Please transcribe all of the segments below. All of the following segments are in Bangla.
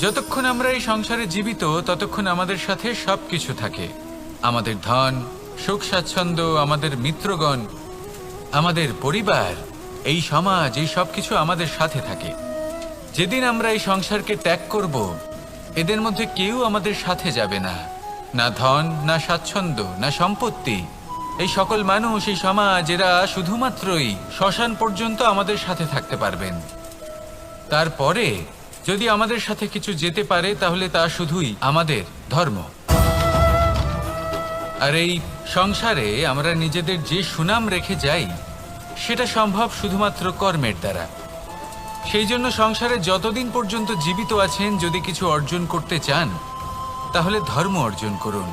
যতক্ষণ আমরা এই সংসারে জীবিত ততক্ষণ আমাদের সাথে সবকিছু থাকে। আমাদের ধন, সুখ স্বাচ্ছন্দ্য, আমাদের মিত্রগণ, আমাদের পরিবার, এই সমাজ, এই সবকিছু আমাদের সাথে থাকে। যেদিন আমরা এই সংসারকে ত্যাগ করব, এদের মধ্যে কেউ আমাদের সাথে যাবে না। না ধন, না স্বাচ্ছন্দ্য, না সম্পত্তি। এই সকল মানুষ, এই সমাজ, এরা শুধুমাত্রই শ্মশান পর্যন্ত আমাদের সাথে থাকতে পারবেন। তারপরে যদি আমাদের সাথে কিছু যেতে পারে তাহলে তা শুধুই আমাদের ধর্ম। আর এই সংসারে আমরা নিজেদের যে সুনাম রেখে যাই সেটা সম্ভব শুধুমাত্র কর্মের দ্বারা। সেই জন্য সংসারে যতদিন পর্যন্ত জীবিত আছেন, যদি কিছু অর্জন করতে চান তাহলে ধর্ম অর্জন করুন,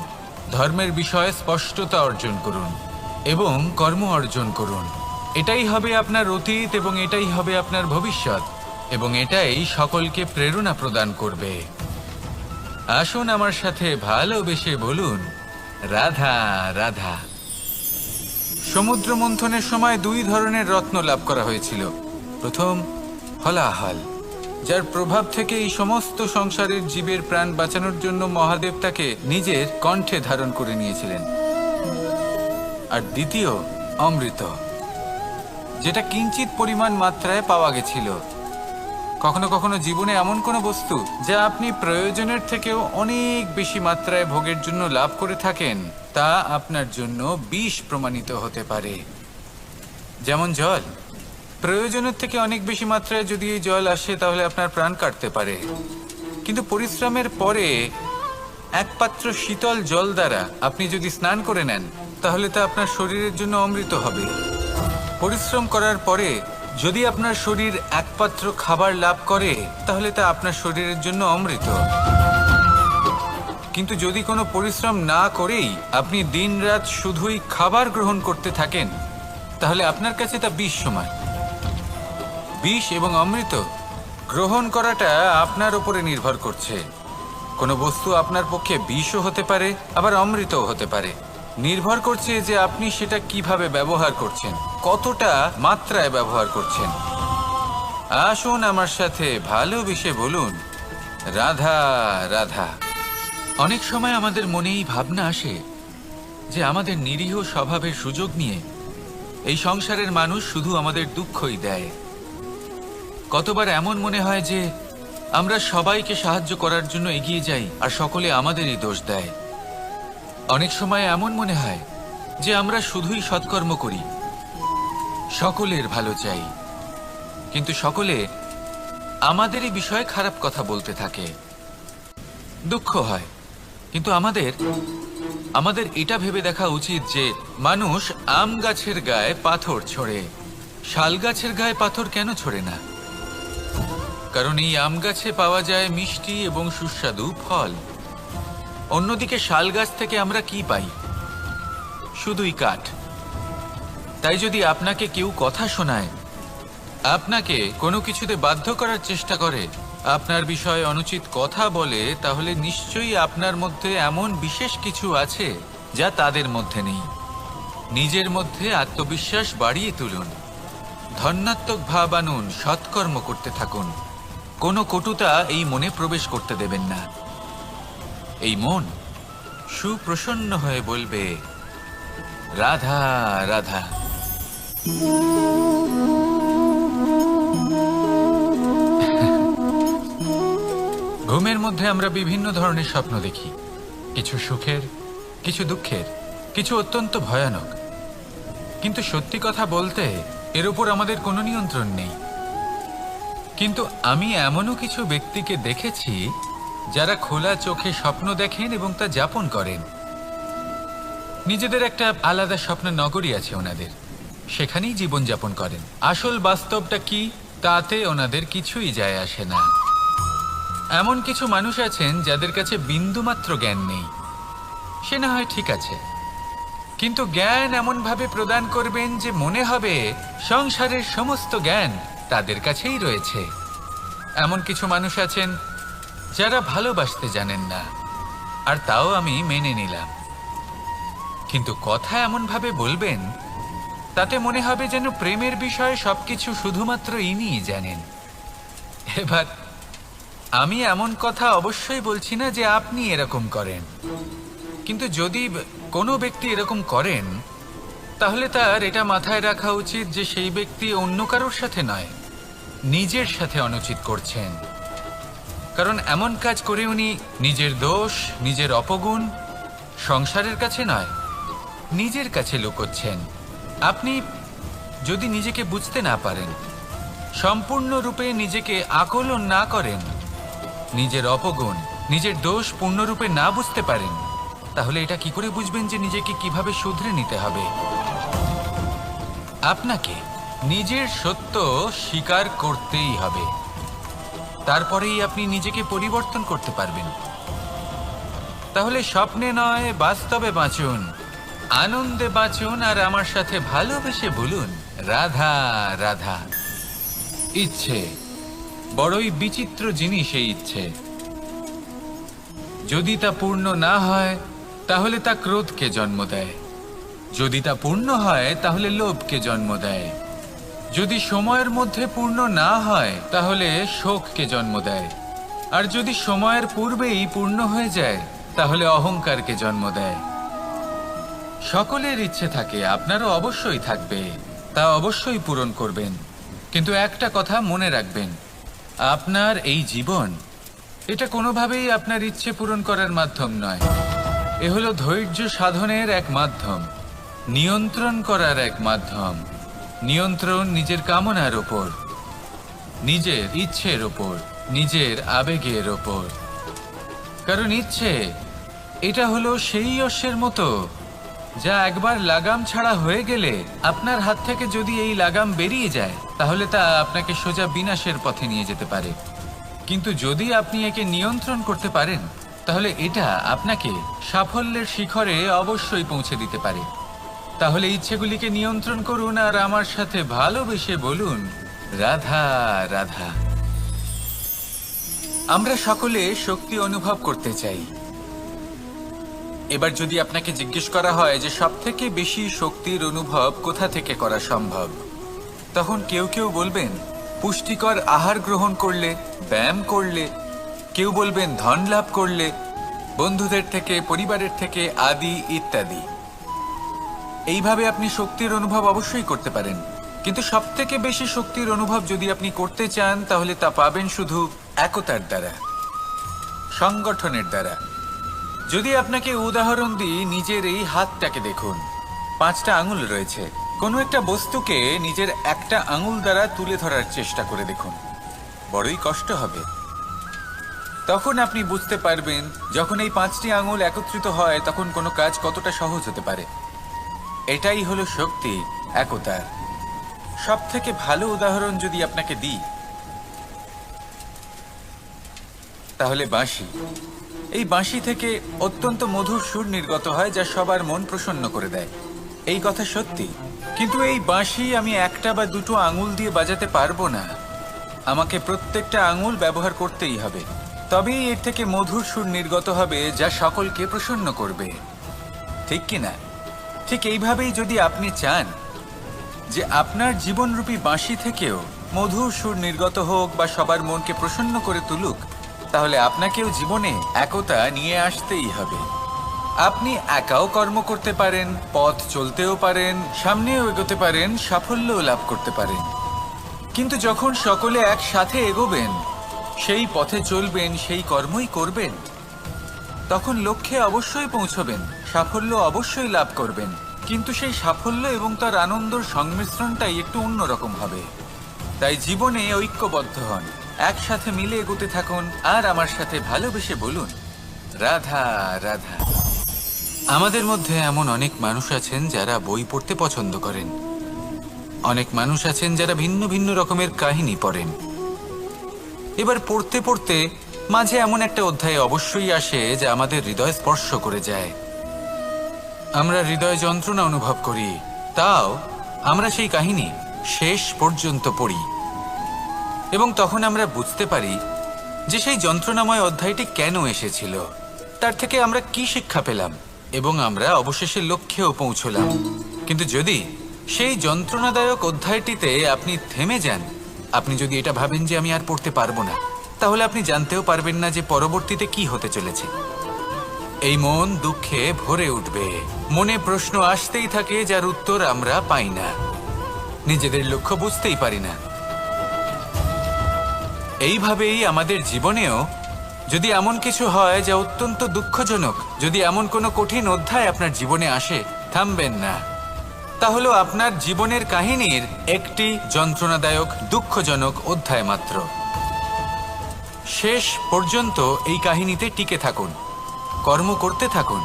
ধর্মের বিষয়ে স্পষ্টতা অর্জন করুন এবং কর্ম অর্জন করুন। এটাই হবে আপনার অতীত এবং এটাই হবে আপনার ভবিষ্যৎ, এবং এটাই সকলকে প্রেরণা প্রদান করবে। আসুন আমার সাথে ভালোবেসে বলুন, রাধা রাধা। সমুদ্র মন্থনের সময় দুই ধরনের রত্ন লাভ করা হয়েছিল। প্রথম হলাহল, যার প্রভাব থেকে এই সমস্ত সংসারের জীবের প্রাণ বাঁচানোর জন্য মহাদেব তাকে নিজের কণ্ঠে ধারণ করে নিয়েছিলেন। আর দ্বিতীয় অমৃত, যেটা কিঞ্চিত পরিমাণ মাত্রায় পাওয়া গেছিল। কখনো কখনো জীবনে এমন কোনো বস্তু যা আপনি প্রয়োজনের থেকেও অনেক বেশি মাত্রায় ভোগের জন্য লাভ করে থাকেন, তা আপনার জন্য বিষ প্রমাণিত হতে পারে। যেমন জল, প্রয়োজনের থেকে অনেক বেশি মাত্রায় যদি এই জল আসে তাহলে আপনার প্রাণ কাটতে পারে। কিন্তু পরিশ্রমের পরে এক পাত্র শীতল জল দ্বারা আপনি যদি স্নান করে নেন তাহলে তা আপনার শরীরের জন্য অমৃত হবে। পরিশ্রম করার পরে যদি আপনার শরীর এক পাত্র খাবার লাভ করে তাহলে তা আপনার শরীরের জন্য অমৃত। কিন্তু যদি কোনো পরিশ্রম না করেই আপনি দিনরাত শুধুই খাবার গ্রহণ করতে থাকেন তাহলে আপনার কাছে তা বিষ সমান। বিষ এবং অমৃত গ্রহণ করাটা আপনার উপরে নির্ভর করছে। কোনো বস্তু আপনার পক্ষে বিষও হতে পারে, আবার অমৃতও হতে পারে। নির্ভর করছে যে আপনি সেটা কিভাবে ব্যবহার করছেন, কতটা মাত্রায় ব্যবহার করছেন। আসুন আমার সাথে ভালোবেসে বলুন, রাধা রাধা। অনেক সময় আমাদের মনেই ভাবনা আসে যে আমাদের নিরীহ স্বভাবের সুযোগ নিয়ে এই সংসারের মানুষ শুধু আমাদের দুঃখই দেয়। কতবার এমন মনে হয় যে আমরা সবাইকে সাহায্য করার জন্য এগিয়ে যাই আর সকলে আমাদেরই দোষ দেয়। অনেক সময় এমন মনে হয় যে আমরা শুধুই সৎকর্ম করি, সকলের ভালো চাই, কিন্তু সকলে আমাদেরই বিষয়ে খারাপ কথা বলতে থাকে। দুঃখ হয়, কিন্তু আমাদের এটা ভেবে দেখা উচিত যে মানুষ আম গাছের গায়ে পাথর ছোড়ে, শাল গাছের গায়ে পাথর কেন ছোড়ে না? কারণ এই আম গাছে পাওয়া যায় মিষ্টি এবং সুস্বাদু ফল। অন্যদিকে শাল গাছ থেকে আমরা কি পাই? শুধুই কাঠ। তাই যদি আপনাকে কেউ কথা শোনায়, আপনাকে কোনো কিছুতে বাধ্য করার চেষ্টা করে, আপনার বিষয়ে অনুচিত কথা বলে, তাহলে নিশ্চয়ই আপনার মধ্যে এমন বিশেষ কিছু আছে যা তাদের মধ্যে নেই। নিজের মধ্যে আত্মবিশ্বাস বাড়িয়ে তুলুন, ধন্যাত্মক ভাব আনুন, সৎকর্ম করতে থাকুন। কোনো কটুতা এই মনে প্রবেশ করতে দেবেন না। এই মন সুপ্রসন্ন হয়ে বলবে, রাধা রাধা। ঘুমের মধ্যে আমরা বিভিন্ন ধরনের স্বপ্ন দেখি, কিছু সুখের, কিছু দুঃখের, কিছু অত্যন্ত ভয়ানক। কিন্তু সত্যি কথা বলতে এর উপর আমাদের কোনো নিয়ন্ত্রণ নেই। কিন্তু আমি এমনও কিছু ব্যক্তিকে দেখেছি যারা খোলা চোখে স্বপ্ন দেখেন এবং তা যাপন করেন। নিজেদের একটা আলাদা স্বপ্নের নগরী আছে ওনাদের, সেখানেই জীবন যাপন করেন। আসল বাস্তবটা কি তাতে ওনাদের কিছুই যায় আসে না। এমন কিছু মানুষ আছেন যাদের কাছে বিন্দুমাত্র জ্ঞান নেই, সে না হয় ঠিক আছে, কিন্তু জ্ঞান এমনভাবে প্রদান করবেন যে মনে হবে সংসারের সমস্ত জ্ঞান তাদের কাছেই রয়েছে। এমন কিছু মানুষ আছেন যারা ভালোবাসতে জানেন না, আর তাও আমি মেনে নিলাম। কিন্তু কথা এমনভাবে বলবেন তাতে মনে হবে যেন প্রেমের বিষয়ে সবকিছু শুধুমাত্র ইনিই জানেন। এবার আমি এমন কথা অবশ্যই বলছি না যে আপনি এরকম করেন, কিন্তু যদি কোনো ব্যক্তি এরকম করেন তাহলে তার এটা মাথায় রাখা উচিত যে সেই ব্যক্তি অন্য কারোর সাথে নয়, নিজের সাথে অনুচিত করছেন। কারণ এমন কাজ করে উনি নিজের দোষ, নিজের অপগুণ সংসারের কাছে নয়, নিজের কাছে লুকোচ্ছেন। আপনি যদি নিজেকে বুঝতে না পারেন, সম্পূর্ণরূপে নিজেকে আকলন না করেন, নিজের অপগুণ, নিজের দোষ পূর্ণরূপে না বুঝতে পারেন, তাহলে এটা কি করে বুঝবেন যে নিজেকে কিভাবে শুধরে নিতে হবে? আপনাকে নিজের সত্য স্বীকার করতেই হবে, তারপরেই আপনি নিজেকে পরিবর্তন করতে পারবেন। তাহলে স্বপ্নে নয়, বাস্তবে বাঁচুন, আনন্দে বাঁচুন, আর আমার সাথে ভালোবেসে বলুন রাধা রাধা। ইচ্ছে বড়ই বিচিত্র জিনিস। এই ইচ্ছে যদি তা পূর্ণ না হয় তাহলে তা ক্রোধকে জন্ম দেয়, যদি তা পূর্ণ হয় তাহলে লোভকে জন্ম দেয়, যদি সময়ের মধ্যে পূর্ণ না হয় তাহলে শোককে জন্ম দেয়, আর যদি সময়ের পূর্বেই পূর্ণ হয়ে যায় তাহলে অহংকারকে জন্ম দেয়। সকলের ইচ্ছে থাকে, আপনারও অবশ্যই থাকবে, তা অবশ্যই পূরণ করবেন। কিন্তু একটা কথা মনে রাখবেন, আপনার এই জীবন এটা কোনোভাবেই আপনার ইচ্ছে পূরণ করার মাধ্যম নয়। এ হলো ধৈর্য সাধনের এক মাধ্যম, নিয়ন্ত্রণ করার এক মাধ্যম। নিয়ন্ত্রণ নিজের কামনার ওপর, নিজের ইচ্ছের ওপর, নিজের আবেগের ওপর। কারণ ইচ্ছে এটা হলো সেই অশ্বের মতো যা একবার লাগাম ছাড়া হয়ে গেলে আপনার হাত থেকে যদি এই লাগাম বেরিয়ে যায় তাহলে তা আপনাকে সোজা বিনাশের পথে নিয়ে যেতে পারে। কিন্তু যদি আপনি একে নিয়ন্ত্রণ করতে পারেন তাহলে এটা আপনাকে সাফল্যের শিখরে অবশ্যই পৌঁছে দিতে পারে। তাহলে ইচ্ছেগুলিকে নিয়ন্ত্রণ করুন আর আমার সাথে ভালোবেসে বলুন রাধা রাধা। আমরা সকলে শক্তি অনুভব করতে চাই। এবার যদি আপনাকে জিজ্ঞেস করা হয় যে সবথেকে বেশি শক্তির অনুভব কোথা থেকে করা সম্ভব, তখন কেউ কেউ বলবেন পুষ্টিকর আহার গ্রহণ করলে, ব্যায়াম করলে, কেউ বলবেন ধন লাভ করলে, বন্ধুদের থেকে, পরিবারের থেকে, আদি ইত্যাদি। এইভাবে আপনি শক্তির অনুভব অবশ্যই করতে পারেন, কিন্তু সবথেকে বেশি শক্তির অনুভব যদি আপনি করতে চান তাহলে তা পাবেন শুধু একতার দ্বারা, সংগঠনের দ্বারা। যদি আপনাকে উদাহরণ দিই, নিজের এই হাতটাকে দেখুন, 5টা আঙুল রয়েছে। কোনো একটা বস্তুকে নিজের একটা আঙুল দ্বারা তুলে ধরার চেষ্টা করে দেখুন, বড়ই কষ্ট হবে। তখন আপনি বুঝতে পারবেন যখন এই 5টি আঙুল একত্রিত হয় তখন কোনো কাজ কতটা সহজ হতে পারে। এটাই হলো শক্তি, একতার। সব থেকে ভালো উদাহরণ যদি আপনাকে দিই তাহলে বাঁশি। এই বাঁশি থেকে অত্যন্ত মধুর সুর নির্গত হয় যা সবার মন প্রসন্ন করে দেয়। এই কথা সত্যি, কিন্তু এই বাঁশি আমি একটা বা দুটো আঙুল দিয়ে বাজাতে পারবো না। আমাকে প্রত্যেকটা আঙুল ব্যবহার করতেই হবে, তবেই এর থেকে মধুর সুর নির্গত হবে যা সকলকে প্রসন্ন করবে, ঠিক কিনা? ঠিক এইভাবেই যদি আপনি চান যে আপনার জীবনরূপী বাঁশি থেকেও মধুর সুর নির্গত হোক বা সবার মনকে প্রসন্ন করে তুলুক, তাহলে আপনাকেও জীবনে একতা নিয়ে আসতেই হবে। আপনি একাও কর্ম করতে পারেন, পথ চলতেও পারেন, সামনেও এগোতে পারেন, সাফল্যও লাভ করতে পারেন। কিন্তু যখন সকলে একসাথে এগোবেন, সেই পথে চলবেন, সেই কর্মই করবেন, তখন লক্ষ্যে অবশ্যই পৌঁছবেন, সাফল্য অবশ্যই লাভ করবেন। কিন্তু সেই সাফল্য এবং তার আনন্দর সংমিশ্রণটাই একটু অন্যরকম হবে। তাই জীবনে ঐক্যবদ্ধ হন, একসাথে মিলে এগোতে থাকুন, আর আমার সাথে ভালোবেসে বলুন রাধা রাধা। আমাদের মধ্যে এমন অনেক মানুষ আছেন যারা বই পড়তে পছন্দ করেন, অনেক মানুষ আছেন যারা ভিন্ন ভিন্ন রকমের কাহিনী পড়েন। এবার পড়তে পড়তে মাঝে এমন একটা অধ্যায় অবশ্যই আসে যা আমাদের হৃদয় স্পর্শ করে যায়। আমরা হৃদয় যন্ত্রণা অনুভব করি, তাও আমরা সেই কাহিনী শেষ পর্যন্ত পড়ি, এবং তখন আমরা বুঝতে পারি যে সেই যন্ত্রণাময় অধ্যায়টি কেন এসেছিল, তার থেকে আমরা কি শিক্ষা পেলাম, এবং আমরা অবশেষে লক্ষ্যেও পৌঁছলাম। কিন্তু যদি সেই যন্ত্রণাদায়ক অধ্যায়টিতে আপনি থেমে যান, আপনি যদি এটা ভাবেন যে আমি আর পড়তে পারবো না, তাহলে আপনি জানতেও পারবেন না যে পরবর্তীতে কি হতে চলেছে। এই মন দুঃখে ভরে উঠবে, মনে প্রশ্ন আসতেই থাকে যার উত্তর আমরা পাই না, নিজেদের লক্ষ্য বুঝতেই পারি না। এইভাবেই আমাদের জীবনেও যদি এমন কিছু হয় যা অত্যন্ত দুঃখজনক, যদি এমন কোনো কঠিন অধ্যায় আপনার জীবনে আসে, থামবেন না। তা হলো আপনার জীবনের কাহিনীর একটি যন্ত্রণাদায়ক দুঃখজনক অধ্যায় মাত্র। শেষ পর্যন্ত এই কাহিনীতে টিকে থাকুন, কর্ম করতে থাকুন।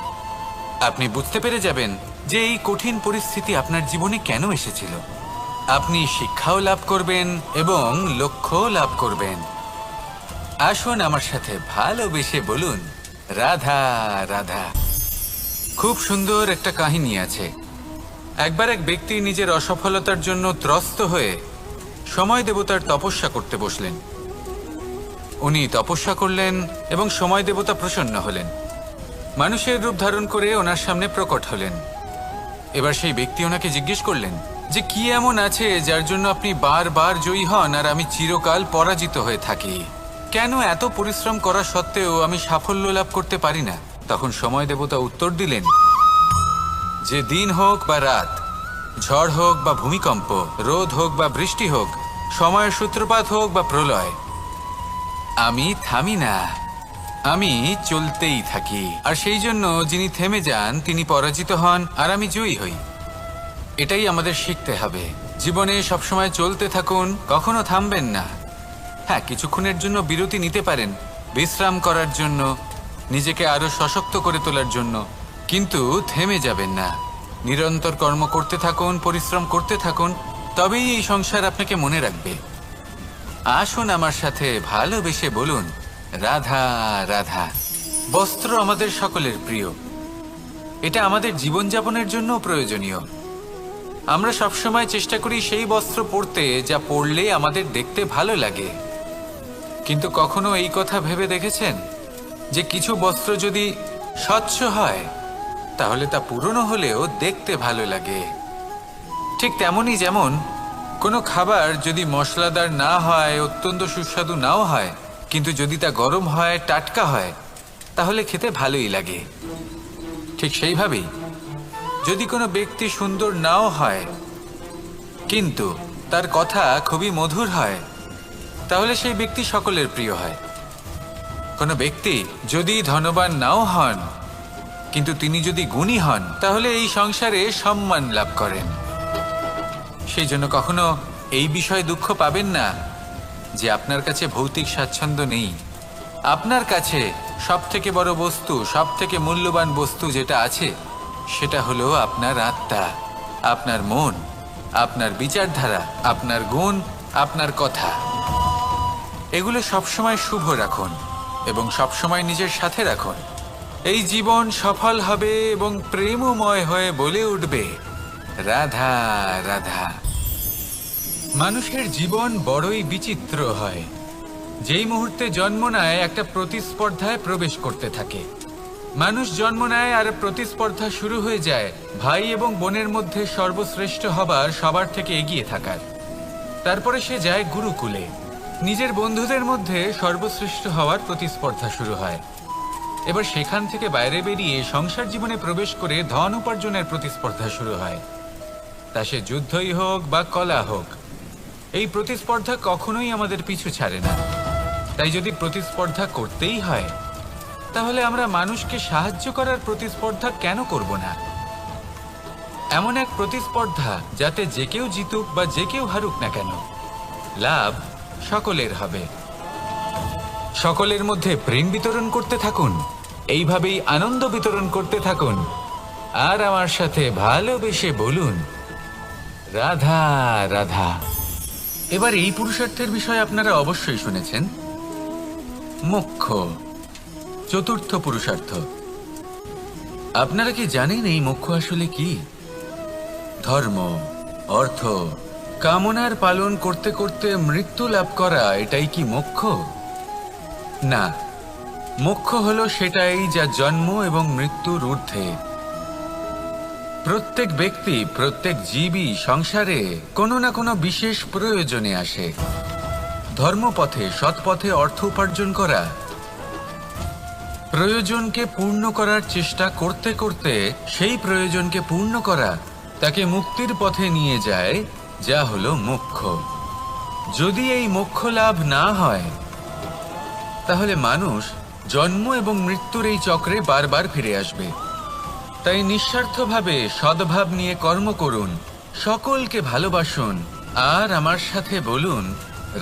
আপনি বুঝতে পেরে যাবেন যে এই কঠিন পরিস্থিতি আপনার জীবনে কেন এসেছিল। আপনি শিক্ষাও লাভ করবেন এবং লক্ষ্যও লাভ করবেন। আসুন আমার সাথে ভালোবেসে বলুন, রাধা রাধা। খুব সুন্দর একটা কাহিনী আছে। একবার এক ব্যক্তি নিজের অসফলতার জন্য ত্রস্ত হয়ে সময় দেবতার তপস্যা করতে বসলেন। উনি তপস্যা করলেন এবং সময় দেবতা প্রসন্ন হলেন, মানুষের রূপ ধারণ করে ওনার সামনে প্রকট হলেন। এবার সেই ব্যক্তি ওনাকে জিজ্ঞেস করলেন যে কি এমন আছে যার জন্য আপনি বারবার জয়ী হন আর আমি চিরকাল পরাজিত হয়ে থাকি? কেন এত পরিশ্রম করা সত্ত্বেও আমি সাফল্য লাভ করতে পারি না? তখন সময় দেবতা উত্তর দিলেন যে দিন হোক বা রাত, ঝড় হোক বা ভূমিকম্প, রোদ হোক বা বৃষ্টি হোক, সময়ের সূত্রপাত হোক বা প্রলয়, আমি থামি না, আমি চলতেই থাকি। আর সেই জন্য যিনি থেমে যান তিনি পরাজিত হন আর আমি জয়ী হই। এটাই আমাদের শিখতে হবে। জীবনে সবসময় চলতে থাকুন, কখনো থামবেন না। হ্যাঁ, কিছুক্ষণের জন্য বিরতি নিতে পারেন, বিশ্রাম করার জন্য, নিজেকে আরো সশক্ত করে তোলার জন্য, কিন্তু থেমে যাবেন না। নিরন্তর কর্ম করতে থাকুন, পরিশ্রম করতে থাকুন, তবেই এই সংসার আপনাকে মনে রাখবে। আসুন আমার সাথে ভালোবেসে বলুন, রাধা রাধা। বস্ত্র আমাদের সকলের প্রিয়, এটা আমাদের জীবনযাপনের জন্য প্রয়োজনীয়। আমরা সবসময় চেষ্টা করি সেই বস্ত্র পরতে যা পরলে আমাদের দেখতে ভালো লাগে। কিন্তু কখনো এই কথা ভেবে দেখেছেন যে কিছু বস্ত্র যদি স্বচ্ছ হয় তাহলে তা পুরনো হলেও দেখতে ভালো লাগে? ঠিক তেমনই, যেমন কোনো খাবার যদি মশলাদার না হয়, অত্যন্ত সুস্বাদু নাও হয়, কিন্তু যদি তা গরম হয়, টাটকা হয়, তাহলে খেতে ভালোই লাগে। ঠিক সেইভাবেই যদি কোনো ব্যক্তি সুন্দর নাও হয় কিন্তু তার কথা খুবই মধুর হয়, তাহলে সেই ব্যক্তি সকলের প্রিয় হয়। কোনো ব্যক্তি যদি ধনবান নাও হন কিন্তু তিনি যদি গুণী হন, তাহলে এই সংসারে সম্মান লাভ করেন। সেই জন্য কখনো এই বিষয়ে দুঃখ পাবেন না যে আপনার কাছে ভৌতিক স্বাচ্ছন্দ্য নেই। আপনার কাছে সব থেকে বড় বস্তু, সব থেকে মূল্যবান বস্তু যেটা আছে সেটা হলো আপনার আত্মা, আপনার মন, আপনার বিচারধারা, আপনার গুণ, আপনার কথা। এগুলো সবসময় শুভ রাখুন এবং সবসময় নিজের সাথে রাখুন। এই জীবন সফল হবে এবং প্রেমময় হয়ে বলে উঠবে, রাধা রাধা। মানুষের জীবন বড়ই বিচিত্র হয়। যেই মুহূর্তে জন্ম নেয় একটা প্রতিস্পর্ধায় প্রবেশ করতে থাকে। মানুষ জন্ম নেয় আর প্রতিস্পর্ধা শুরু হয়ে যায় ভাই এবং বোনের মধ্যে সর্বশ্রেষ্ঠ হবার, সবার থেকে এগিয়ে থাকার। তারপরে সে যায় গুরুকুলে, নিজের বন্ধুদের মধ্যে সর্বশ্রেষ্ঠ হওয়ার প্রতিস্পর্ধা শুরু হয়। এবার সেখান থেকে বাইরে বেরিয়ে সংসার জীবনে প্রবেশ করে ধন উপার্জনের প্রতিস্পর্ধা শুরু হয়। তা সে যুদ্ধই হোক বা কলা হোক, এই প্রতিস্পর্ধা কখনোই আমাদের পিছু ছাড়ে না। তাই যদি প্রতিস্পর্ধা করতেই হয় তাহলে আমরা মানুষকে সাহায্য করার প্রতিস্পর্ধা কেন করব না? এমন এক প্রতিস্পর্ধা যাতে যে কেউ জিতুক বা যে কেউ হারুক না কেন, লাভ সকলের হবে। সকলের মধ্যে প্রেম বিতরণ করতে থাকুন, এইভাবেই আনন্দ বিতরণ করতে থাকুন। আর আমার সাথে ভালোবেসে বলুন, রাধা রাধা। এবার এই পুরুষার্থের বিষয়ে আপনারা অবশ্যই শুনেছেন, মোক্ষ, চতুর্থ পুরুষার্থ। আপনারা কি জানেন এই মোক্ষ আসলে কি? ধর্ম, অর্থ, কামনার পালন করতে করতে মৃত্যু লাভ করা, এটাই কি মোক্ষ? না, মোক্ষ হলো সেটাই যা জন্ম এবং মৃত্যুর ঊর্ধ্বে। প্রত্যেক ব্যক্তি, প্রত্যেক জীবই সংসারে কোনো না কোনো বিশেষ প্রয়োজনে আসে। ধর্মপথে সৎপথে অর্থ উপার্জন করা, প্রয়োজনকে পূর্ণ করার চেষ্টা করতে করতে সেই প্রয়োজনকে পূর্ণ করা তাকে মুক্তির পথে নিয়ে যায়, যা হলো মোক্ষ। যদি এই মোক্ষ লাভ না হয় তাহলে মানুষ জন্ম এবং মৃত্যুর এই চক্রে বারবার ফিরে আসবে। তাই নিঃস্বার্থভাবে সদ্ভাব নিয়ে কর্ম করুন, সকলকে ভালোবাসুন, আর আমার সাথে বলুন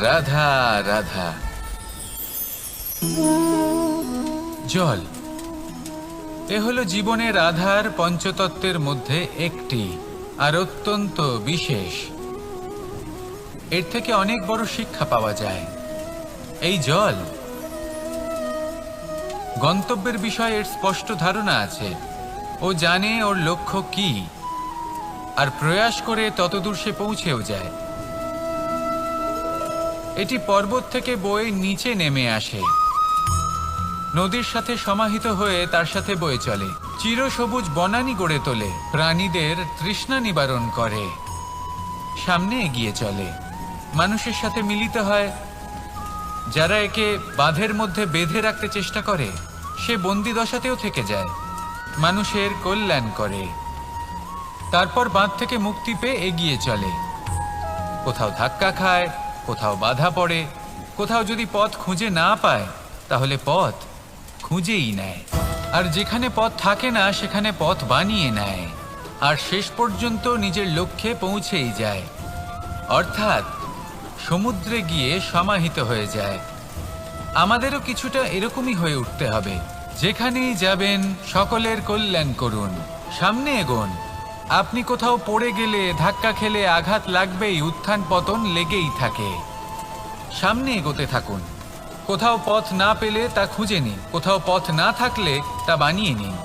রাধা রাধা। জল এ হলো জীবনের আধার পঞ্চতত্ত্বের মধ্যে একটি, আর অত্যন্ত বিশেষ। এর থেকে অনেক বড় শিক্ষা পাওয়া যায়। এই জল গন্তব্যের বিষয়ে এর স্পষ্ট ধারণা আছে। ও জানে ওর লক্ষ্য কি, আর প্রয়াস করে ততদূর সে পৌঁছেও যায়। এটি পর্বত থেকে বয়ে নিচে নেমে আসে, নদীর সাথে সমাহিত হয়ে তার সাথে বয়ে চলে, চিরসবুজ বনানী গড়ে তোলে, প্রাণীদের তৃষ্ণা নিবারণ করে, সামনে এগিয়ে চলে, মানুষের সাথে মিলিত হয়। যারা একে বাঁধের মধ্যে বেঁধে রাখতে চেষ্টা করে সে বন্দি দশাতেও থেকে যায়, মানুষের কল্যাণ করে। তারপর বাঁধ থেকে মুক্তি পেয়ে এগিয়ে চলে, কোথাও ধাক্কা খায়, কোথাও বাধা পড়ে, কোথাও যদি পথ খুঁজে না পায় তাহলে পথ খুঁজেই নেয়, আর যেখানে পথ থাকে না সেখানে পথ বানিয়ে নেয়, আর শেষ পর্যন্ত নিজের লক্ষ্যে পৌঁছেই যায়, অর্থাৎ সমুদ্রে গিয়ে সমাহিত হয়ে যায়। আমাদেরও কিছুটা এরকমই হয়ে উঠতে হবে। যেখানেই যাবেন সকলের কল্যাণ করুন, সামনে এগোন। আপনি কোথাও পড়ে গেলে, ধাক্কা খেলে আঘাত লাগবেই, উত্থান পতন লেগেই থাকে। সামনে এগোতে থাকুন। কোথাও পথ না পেলে তা খুঁজে নিন, কোথাও পথ না থাকলে তা বানিয়ে নিন।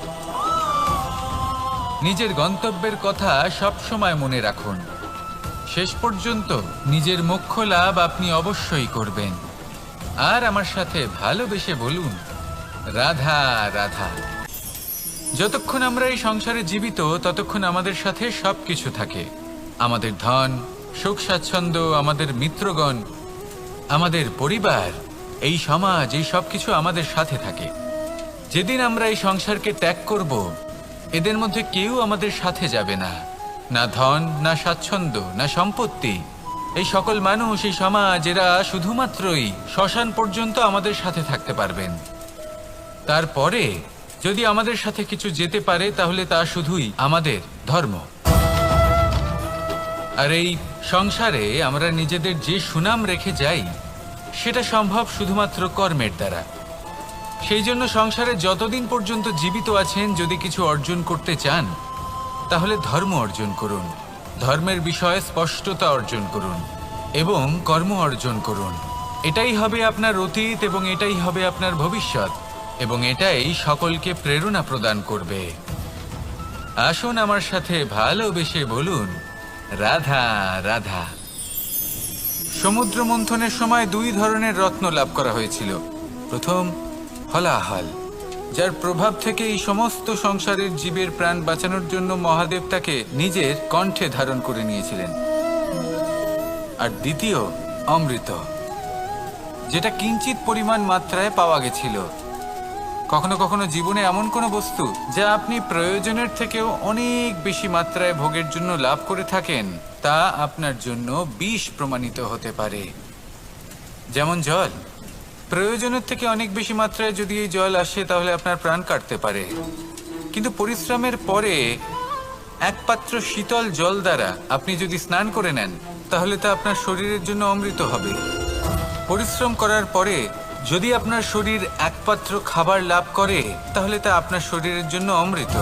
নিজের গন্তব্যের কথা সব সময় মনে রাখুন। শেষ পর্যন্ত নিজের মোক্ষ লাভ আপনি অবশ্যই করবেন। আর আমার সাথে ভালোবেসে বলুন রাধা রাধা। যতক্ষণ আমরা এই সংসারে জীবিত ততক্ষণ আমাদের সাথে সবকিছু থাকে। আমাদের ধন, সুখ স্বাচ্ছন্দ্য, আমাদের মিত্রগণ, আমাদের পরিবার, এই সমাজ, এই সবকিছু আমাদের সাথে থাকে। যেদিন আমরা এই সংসারকে ত্যাগ করব, এদের মধ্যে কেউ আমাদের সাথে যাবে না, না ধন, না স্বাচ্ছন্দ্য, না সম্পত্তি। এই সকল মানুষ, এই সমাজ, এরা শুধুমাত্রই শ্মশান পর্যন্ত আমাদের সাথে থাকতে পারবেন। তারপরে যদি আমাদের সাথে কিছু যেতে পারে তাহলে তা শুধুই আমাদের ধর্ম। আর এই সংসারে আমরা নিজেদের যে সুনাম রেখে যাই সেটা সম্ভব শুধুমাত্র কর্মের দ্বারা। সেই জন্য সংসারে যতদিন পর্যন্ত জীবিত আছেন, যদি কিছু অর্জন করতে চান তাহলে ধর্ম অর্জন করুন, ধর্মের বিষয়ে স্পষ্টতা অর্জন করুন এবং কর্ম অর্জন করুন। এটাই হবে আপনার অতীত এবং এটাই হবে আপনার ভবিষ্যৎ, এবং এটাই সকলকে প্রেরণা প্রদান করবে। আসুন আমার সাথে ভালোবেসে বলুন রাধা রাধা। সমুদ্র মন্থনের সময় দুই ধরনের রত্ন লাভ করা হয়েছিল। প্রথম হলাহল, যার প্রভাব থেকে এই সমস্ত সংসারের জীবের প্রাণ বাঁচানোর জন্য মহাদেব তাকে নিজের কণ্ঠে ধারণ করে নিয়েছিলেন। আর দ্বিতীয় অমৃত, যেটা কিঞ্চিত পরিমাণ মাত্রায় পাওয়া গেছিল। কখনো কখনো জীবনে এমন কোনো বস্তু যা আপনি প্রয়োজনের থেকেও অনেক বেশি মাত্রায় ভোগের জন্য লাভ করে থাকেন, তা আপনার জন্য বিষ প্রমাণিত হতে পারে। যেমন জল, প্রয়োজনের থেকে অনেক বেশি মাত্রায় যদি এই জল আসে তাহলে আপনার প্রাণ কাটতে পারে, কিন্তু পরিশ্রমের পরে এক পাত্র শীতল জল দ্বারা আপনি যদি স্নান করে নেন তাহলে তা আপনার শরীরের জন্য অমৃত হবে। পরিশ্রম করার পরে যদি আপনার শরীর এক পাত্র খাবার লাভ করে তাহলে তা আপনার শরীরের জন্য অমৃত।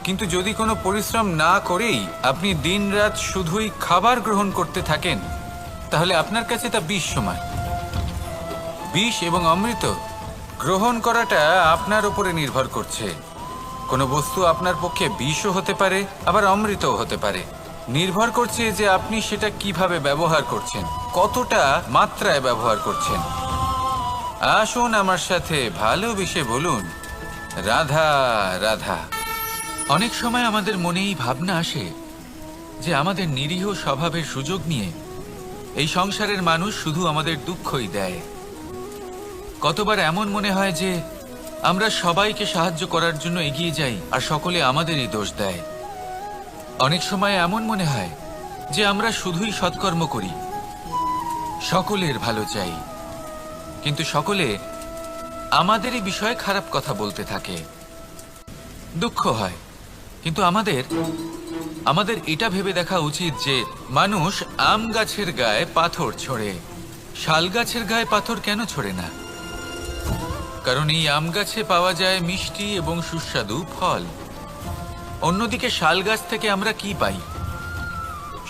কিন্তু যদি কোনো পরিশ্রম না করেই আপনি দিনরাত শুধুই খাবার গ্রহণ করতে থাকেন তাহলে আপনার কাছে তা বিষ সমান। বিষ এবং অমৃত গ্রহণ করাটা আপনার উপরে নির্ভর করছে। কোনো বস্তু আপনার পক্ষে বিষও হতে পারে, আবার অমৃতও হতে পারে। নির্ভর করছে যে আপনি সেটা কিভাবে ব্যবহার করছেন, কতটা মাত্রায় ব্যবহার করছেন। আসুন আমার সাথে ভালোবেসে বলুন রাধা রাধা। অনেক সময় আমাদের মনে এই ভাবনা আসে যে আমাদের নিরীহ স্বভাবের সুযোগ নিয়ে এই সংসারের মানুষ শুধু আমাদের দুঃখই দেয়। কতবার এমন মনে হয় যে আমরা সবাইকে সাহায্য করার জন্য এগিয়ে যাই আর সকলে আমাদেরই দোষ দেয়। অনেক সময় এমন মনে হয় যে আমরা শুধুই সৎকর্ম করি, সকলের ভালো চাই, কিন্তু সকলে আমাদেরই বিষয়ে খারাপ কথা বলতে থাকে। দুঃখ হয়, কিন্তু আমাদের এটা ভেবে দেখা উচিত যে মানুষ আম গাছের গায়ে পাথর ছোড়ে, শাল গাছের গায়ে পাথর কেন ছোড়ে না? কারণ এই আম গাছে পাওয়া যায় মিষ্টি এবং সুস্বাদু ফল। অন্যদিকে শাল গাছ থেকে আমরা কি পাই?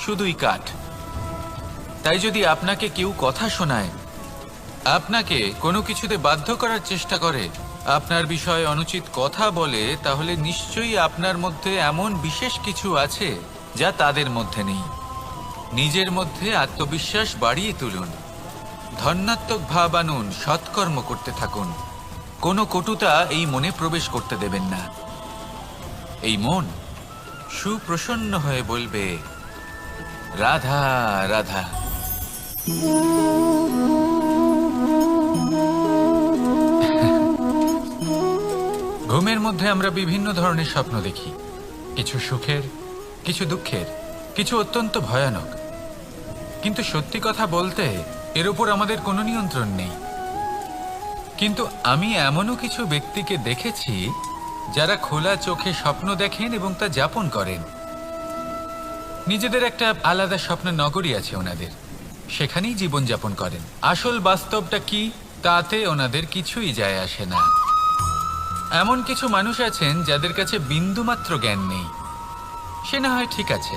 শুধুই কাঠ। তাই যদি আপনাকে কেউ কথা শোনায়, আপনাকে কোনো কিছুতে বাধ্য করার চেষ্টা করে, আপনার বিষয়ে অনুচিত কথা বলে, তাহলে নিশ্চয়ই আপনার মধ্যে এমন বিশেষ কিছু আছে যা তাদের মধ্যে নেই। নিজের মধ্যে আত্মবিশ্বাস বাড়িয়ে তুলুন, ধন্যাত্মক ভাব আনুন, সৎকর্ম করতে থাকুন। কোনো কটুতা এই মনে প্রবেশ করতে দেবেন না। এই মন সুপ্রসন্ন হয়ে বলবে, রাধা রাধা। ঘুমের মধ্যে আমরা বিভিন্ন ধরনের স্বপ্ন দেখি, কিছু সুখের, কিছু দুঃখের, কিছু অত্যন্ত ভয়ানক। কিন্তু সত্যি কথা বলতে এর উপর আমাদের কোনো নিয়ন্ত্রণ নেই। কিন্তু আমি এমনও কিছু ব্যক্তিকে দেখেছি যারা খোলা চোখে স্বপ্ন দেখেন এবং তা যাপন করেন। নিজেদের একটা আলাদা স্বপ্নের নগরী আছে ওনাদের, সেখানেই জীবন যাপন করেন। আসল বাস্তবটা কি তাতে ওনাদের কিছুই যায় আসে না। এমন কিছু মানুষ আছেন যাদের কাছে বিন্দুমাত্র জ্ঞান নেই, সে না হয় ঠিক আছে,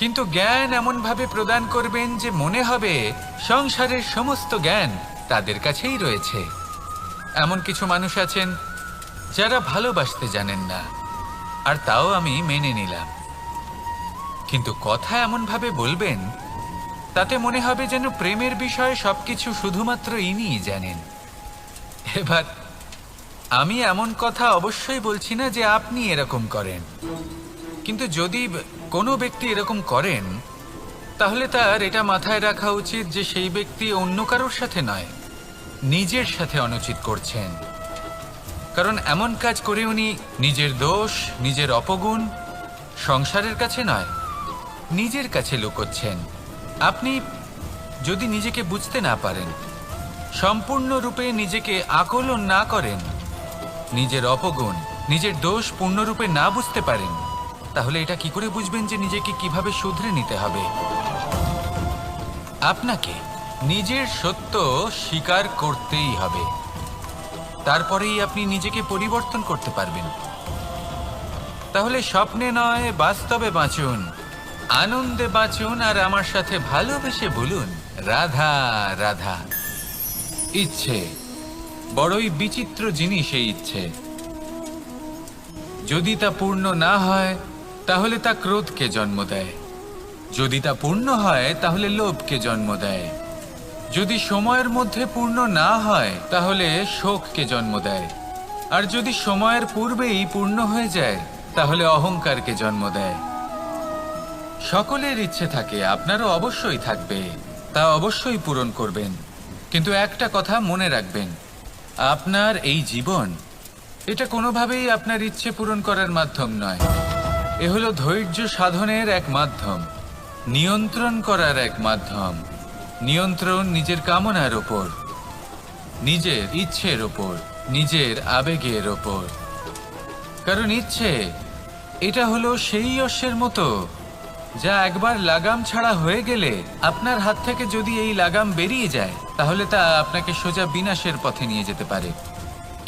কিন্তু জ্ঞান এমনভাবে প্রদান করবেন যে মনে হবে সংসারের সমস্ত জ্ঞান তাদের কাছেই রয়েছে। এমন কিছু মানুষ আছেন যারা ভালোবাসতে জানেন না, আর তাও আমি মেনে নিলাম, কিন্তু কথা এমনভাবে বলবেন তাতে মনে হবে যেন প্রেমের বিষয়ে সবকিছু শুধুমাত্র ইনিই জানেন। এবার আমি এমন কথা অবশ্যই বলছি না যে আপনি এরকম করেন, কিন্তু যদি কোনো ব্যক্তি এরকম করেন তাহলে তার এটা মাথায় রাখা উচিত যে সেই ব্যক্তি অন্য কারোর সাথে নয়, নিজের সাথে অনুচিত করছেন। কারণ এমন কাজ করে উনি নিজের দোষ, নিজের অপগুণ সংসারের কাছে নয়, নিজের কাছে লুকোচ্ছেন। আপনি যদি নিজেকে বুঝতে না পারেন, সম্পূর্ণরূপে নিজেকে আকলন না করেন, নিজের অপগুণ, নিজের দোষ পূর্ণরূপে না বুঝতে পারেন, তাহলে এটা কি করে বুঝবেন যে নিজেকে কিভাবে শুধরে নিতে হবে? আপনাকে নিজের সত্য স্বীকার করতেই হবে, তারপরেই আপনি নিজেকে পরিবর্তন করতে পারবেন। তাহলে স্বপ্নে নয়, বাস্তবে বাঁচুন, আনন্দে বাঁচুন, আর আমার সাথে ভালোবেসে বলুন, রাধা রাধা। ইচ্ছে বড়ই বিচিত্র জিনিস। এই ইচ্ছে যদি তা পূর্ণ না হয় তাহলে তা ক্রোধকে জন্ম দেয়, যদি তা পূর্ণ হয় তাহলে লোভকে জন্ম দেয়, যদি সময়ের মধ্যে পূর্ণ না হয় তাহলে শোককে জন্ম দেয়, আর যদি সময়ের পূর্বেই পূর্ণ হয়ে যায় তাহলে অহংকারকে জন্ম দেয়। সকলের ইচ্ছে থাকে, আপনারও অবশ্যই থাকবে, তা অবশ্যই পূরণ করবেন। কিন্তু একটা কথা মনে রাখবেন, আপনার এই জীবন এটা কোনোভাবেই আপনার ইচ্ছে পূরণ করার মাধ্যম নয়। এ হলো ধৈর্য সাধনের এক মাধ্যম, নিয়ন্ত্রণ করার এক মাধ্যম। নিয়ন্ত্রণ নিজের কামনার ওপর, নিজের ইচ্ছের ওপর, নিজের আবেগের ওপর। কারণ ইচ্ছে এটা হলো সেই অশ্বের মতো যা একবার লাগাম ছাড়া হয়ে গেলে আপনার হাত থেকে যদি এই লাগাম বেরিয়ে যায় তাহলে তা আপনাকে সোজা বিনাশের পথে নিয়ে যেতে পারে।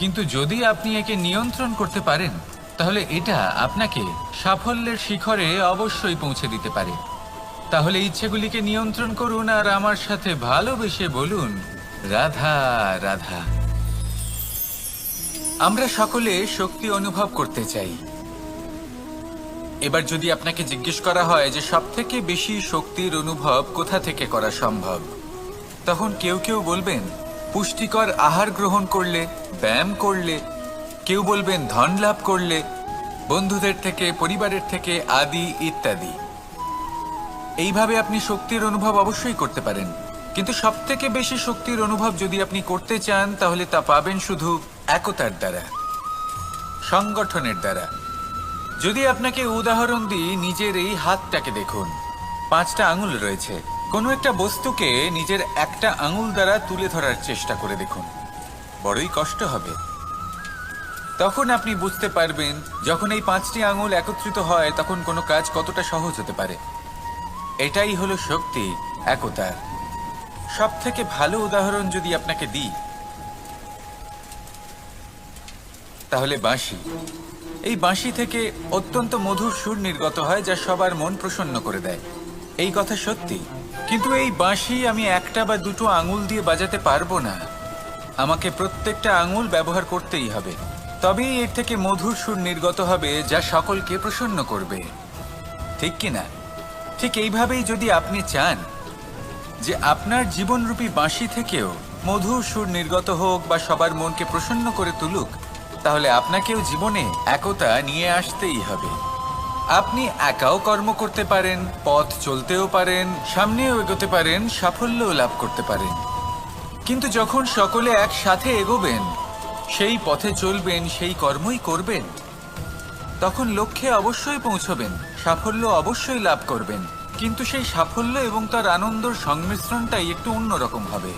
কিন্তু যদি আপনি একে নিয়ন্ত্রণ করতে পারেন তাহলে এটা আপনাকে সাফল্যের শিখরে অবশ্যই পৌঁছে দিতে পারে। তাহলে ইচ্ছেগুলিকে নিয়ন্ত্রণ করুন আর আমার সাথে ভালোবেসে বলুন, রাধা রাধা। আমরা সকলে শক্তি অনুভব করতে চাই। এবার যদি আপনাকে জিজ্ঞেস করা হয় যে সবথেকে বেশি শক্তির অনুভব কোথা থেকে করা সম্ভব, তখন কেউ কেউ বলবেন পুষ্টিকর আহার গ্রহণ করলে, ব্যায়াম করলে, কেউ বলবেন ধন লাভ করলে, বন্ধুদের থেকে, পরিবারের থেকে, আদি ইত্যাদি। এইভাবে আপনি শক্তির অনুভব অবশ্যই করতে পারেন, কিন্তু সবথেকে বেশি শক্তির অনুভব যদি আপনি করতে চান তাহলে তা পাবেন শুধু একতার দ্বারা, সংগঠনের দ্বারা। যদি আপনাকে উদাহরণ দিই, নিজের এই হাতটাকে দেখুন, 5টা আঙুল রয়েছে। কোনো একটা বস্তুকে নিজের একটা আঙুল দ্বারা তুলে ধরার চেষ্টা করে দেখুন, বড়ই কষ্ট হবে। তখন আপনি বুঝতে পারবেন যখন এই 5টি আঙুল একত্রিত হয় তখন কোনো কাজ কতটা সহজ হতে পারে। এটাই হলো শক্তি, একতার। সব থেকে ভালো উদাহরণ যদি আপনাকে দিই তাহলে বাঁশি। এই বাঁশি থেকে অত্যন্ত মধুর সুর নির্গত হয় যা সবার মন প্রসন্ন করে দেয়। এই কথা সত্যি, কিন্তু এই বাঁশি আমি একটা বা দুটো আঙুল দিয়ে বাজাতে পারবো না। আমাকে প্রত্যেকটা আঙুল ব্যবহার করতেই হবে, তবেই এর থেকে মধুর সুর নির্গত হবে যা সকলকে প্রসন্ন করবে, ঠিক কিনা? ঠিক এইভাবেই যদি আপনি চান যে আপনার জীবনরূপী বাঁশি থেকেও মধুর সুর নির্গত হোক বা সবার মনকে প্রসন্ন করে তুলুক, তাহলে আপনাকেও জীবনে একতা নিয়ে আসতেই হবে। আপনি একাও কর্ম করতে পারেন, পথ চলতেও পারেন, সামনেও এগোতে পারেন, সাফল্যও লাভ করতে পারেন। কিন্তু যখন সকলে একসাথে এগোবেন, সেই পথে চলবেন, সেই কর্মই করবেন, তখন লক্ষ্যে অবশ্যই পৌঁছবেন, সাফল্য অবশ্যই লাভ করবেন। কিন্তু সেই সাফল্য এবং তার আনন্দর সংমিশ্রণটাই একটু অন্যরকম হবে।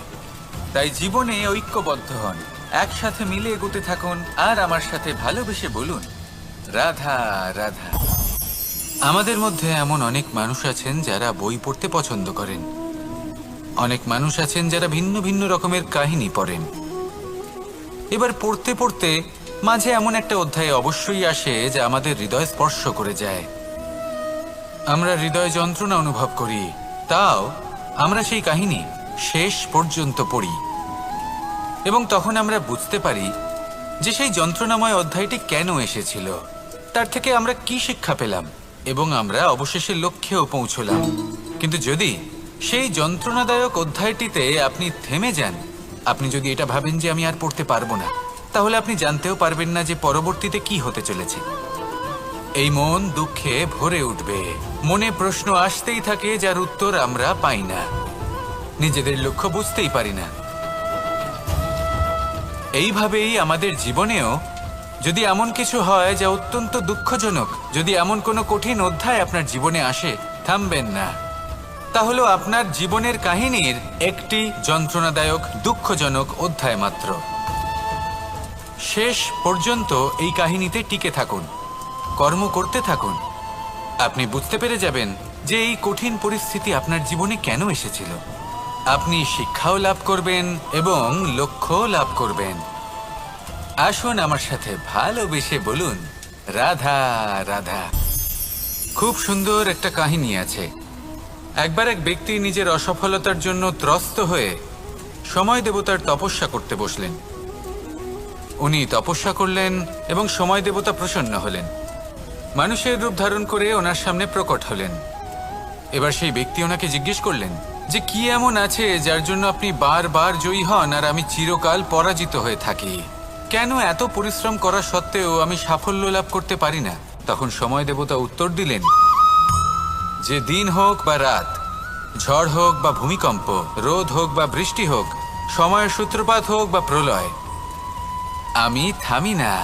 তাই জীবনে ঐক্যবদ্ধ হন, একসাথে মিলে এগোতে থাকুন, আর আমার সাথে ভালোবেসে বলুন, রাধা রাধা। আমাদের মধ্যে এমন অনেক মানুষ আছেন যারা বই পড়তে পছন্দ করেন, অনেক মানুষ আছেন যারা ভিন্ন ভিন্ন রকমের কাহিনী পড়েন। এবার পড়তে পড়তে মাঝে এমন একটা অধ্যায় অবশ্যই আসে যা আমাদের হৃদয় স্পর্শ করে যায়। আমরা হৃদয় যন্ত্রণা অনুভব করি, তাও আমরা সেই কাহিনী শেষ পর্যন্ত পড়ি, এবং তখন আমরা বুঝতে পারি যে সেই যন্ত্রণাময় অধ্যায়টি কেন এসেছিল, তার থেকে আমরা কি শিক্ষা পেলাম, এবং আমরা অবশেষে লক্ষ্যেও পৌঁছলাম। কিন্তু যদি সেই যন্ত্রণাদায়ক অধ্যায়টিতে আপনি থেমে যান, আপনি যদি এটা ভাবেন যে আমি আর পড়তে পারবো না, তাহলে আপনি জানতেও পারবেন না যে পরবর্তীতে কি হতে চলেছে। এই মন দুঃখে ভরে উঠবে, মনে প্রশ্ন আসতেই থাকে যার উত্তর আমরা পাই না, নিজেদের লক্ষ্য বুঝতেই পারি না। এইভাবেই আমাদের জীবনেও যদি এমন কিছু হয় যা অত্যন্ত দুঃখজনক, যদি এমন কোনো কঠিন অধ্যায় আপনার জীবনে আসে, থামবেন না। তাহলে আপনার জীবনের কাহিনীর একটি যন্ত্রণাদায়ক দুঃখজনক অধ্যায় মাত্র। শেষ পর্যন্ত এই কাহিনীতে টিকে থাকুন, কর্ম করতে থাকুন। আপনি বুঝতে পেরে যাবেন যে এই কঠিন পরিস্থিতি আপনার জীবনে কেন এসেছিল। আপনি শিক্ষাও লাভ করবেন এবং লক্ষ্যও লাভ করবেন। আসুন আমার সাথে ভালোবেসে বলুন, রাধা রাধা। খুব সুন্দর একটা কাহিনী আছে। একবার এক ব্যক্তি নিজের অসফলতার জন্য ত্রস্ত হয়ে সময় দেবতার তপস্যা করতে বসলেন। উনি তপস্যা করলেন এবং সময় দেবতা প্রসন্ন হলেন, মানুষের রূপ ধারণ করে ওনার সামনে প্রকট হলেন। এবার সেই ব্যক্তি ওনাকে জিজ্ঞেস করলেন যে কি এমন আছে যার জন্য আপনি বারবার জয়ী হন আর আমি চিরকাল পরাজিত হয়ে থাকি? কেন এত পরিশ্রম করা সত্ত্বেও আমি সাফল্য লাভ করতে পারি না? তখন সময় দেবতা উত্তর দিলেন যে দিন হোক বা রাত, ঝড় হোক বা ভূমিকম্প, রোদ হোক বা বৃষ্টি হোক, সময়ের সূত্রপাত হোক বা প্রলয়, আমি থামি না,